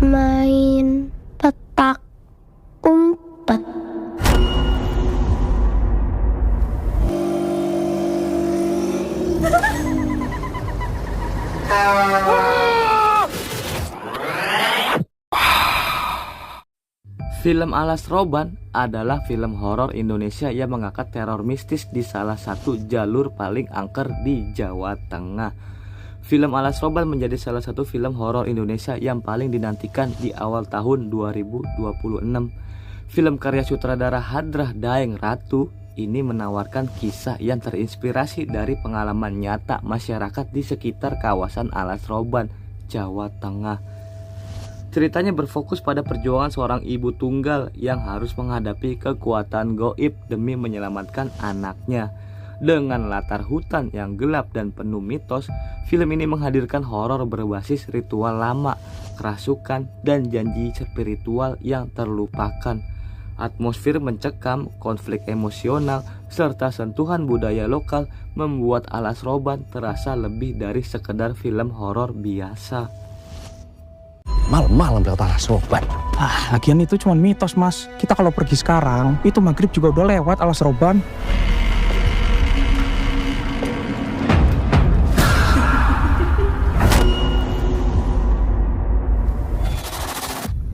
Main petak umpet. Film Alas Roban adalah film horor Indonesia yang mengangkat teror mistis di salah satu jalur paling angker di Jawa Tengah. Film Alas Roban menjadi salah satu film horor Indonesia yang paling dinantikan di awal tahun 2026. Film karya sutradara Hadrah Daeng Ratu ini menawarkan kisah yang terinspirasi dari pengalaman nyata masyarakat di sekitar kawasan Alas Roban, Jawa Tengah. Ceritanya berfokus pada perjuangan seorang ibu tunggal yang harus menghadapi kekuatan goib demi menyelamatkan anaknya. Dengan latar hutan yang gelap dan penuh mitos, film ini menghadirkan horor berbasis ritual lama, kerasukan, dan janji spiritual yang terlupakan. Atmosfer mencekam, konflik emosional, serta sentuhan budaya lokal membuat Alas Roban terasa lebih dari sekedar film horor biasa. Malam-malam lewat Alas Roban. Lagian itu cuma mitos, Mas. Kita kalau pergi sekarang, itu maghrib juga udah lewat Alas Roban.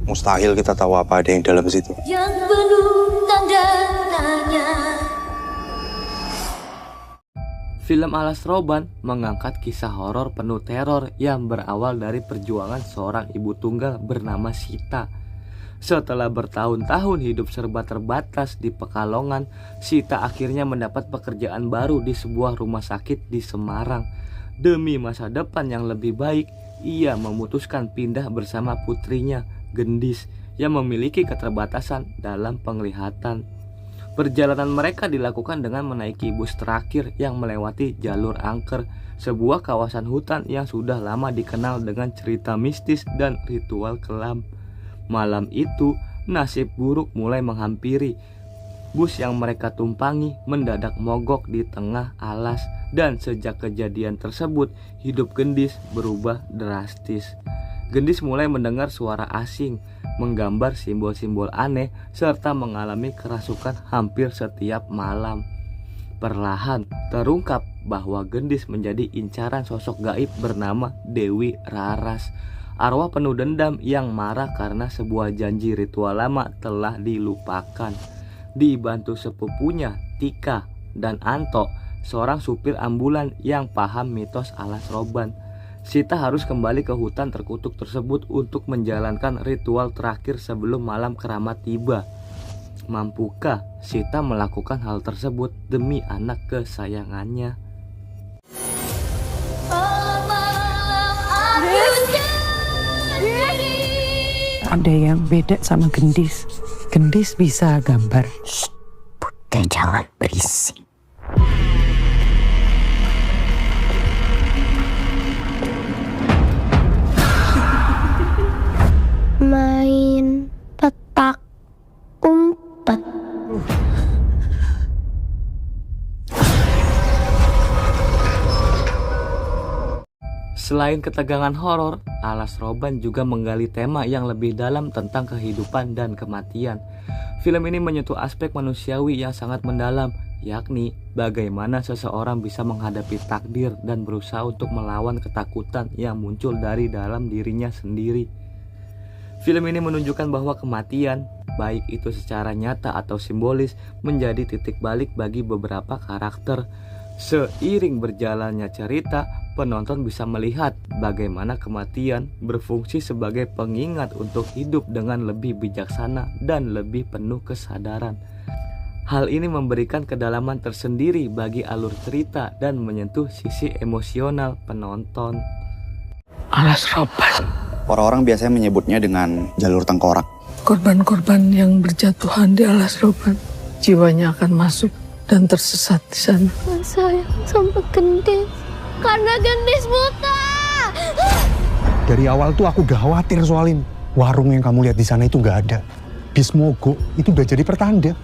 Mustahil kita tahu apa ada yang dalam situ. Yang penuh tanda tanya. Film Alas Roban mengangkat kisah horor penuh teror yang berawal dari perjuangan seorang ibu tunggal bernama Sita. Setelah bertahun-tahun hidup serba terbatas di Pekalongan, Sita akhirnya mendapat pekerjaan baru di sebuah rumah sakit di Semarang. Demi masa depan yang lebih baik, ia memutuskan pindah bersama putrinya, Gendis, yang memiliki keterbatasan dalam penglihatan. Perjalanan mereka dilakukan dengan menaiki bus terakhir yang melewati jalur angker, sebuah kawasan hutan yang sudah lama dikenal dengan cerita mistis dan ritual kelam. Malam itu, nasib buruk mulai menghampiri. Bus yang mereka tumpangi mendadak mogok di tengah alas, dan sejak kejadian tersebut, hidup Gendis berubah drastis. Gendis mulai mendengar suara asing, menggambar simbol-simbol aneh, serta mengalami kerasukan hampir setiap malam. Perlahan terungkap bahwa Gendis menjadi incaran sosok gaib bernama Dewi Raras, arwah penuh dendam yang marah karena sebuah janji ritual lama telah dilupakan. Dibantu sepupunya Tika dan Anto, seorang supir ambulan yang paham mitos Alas Roban, Sita harus kembali ke hutan terkutuk tersebut untuk menjalankan ritual terakhir sebelum malam keramat tiba. Mampukah Sita melakukan hal tersebut demi anak kesayangannya? Ada yang beda sama Gendis. Gendis bisa gambar. Udah jangan berisik. Main petak umpet. Selain ketegangan horor, Alas Roban juga menggali tema yang lebih dalam tentang kehidupan dan kematian. Film ini menyentuh aspek manusiawi yang sangat mendalam, yakni bagaimana seseorang bisa menghadapi takdir dan berusaha untuk melawan ketakutan yang muncul dari dalam dirinya sendiri. Film ini menunjukkan bahwa kematian, baik itu secara nyata atau simbolis, menjadi titik balik bagi beberapa karakter. Seiring berjalannya cerita, penonton bisa melihat bagaimana kematian berfungsi sebagai pengingat untuk hidup dengan lebih bijaksana dan lebih penuh kesadaran. Hal ini memberikan kedalaman tersendiri bagi alur cerita dan menyentuh sisi emosional penonton. Alas Roban. Orang-orang biasanya menyebutnya dengan jalur tengkorak. Korban-korban yang berjatuhan di Alas Roban, jiwanya akan masuk dan tersesat di sana. Sayang sama Gendis karena Gendis buta. Dari awal tuh aku udah khawatir soalin. Warung yang kamu lihat di sana itu nggak ada. Bis mogok itu udah jadi pertanda.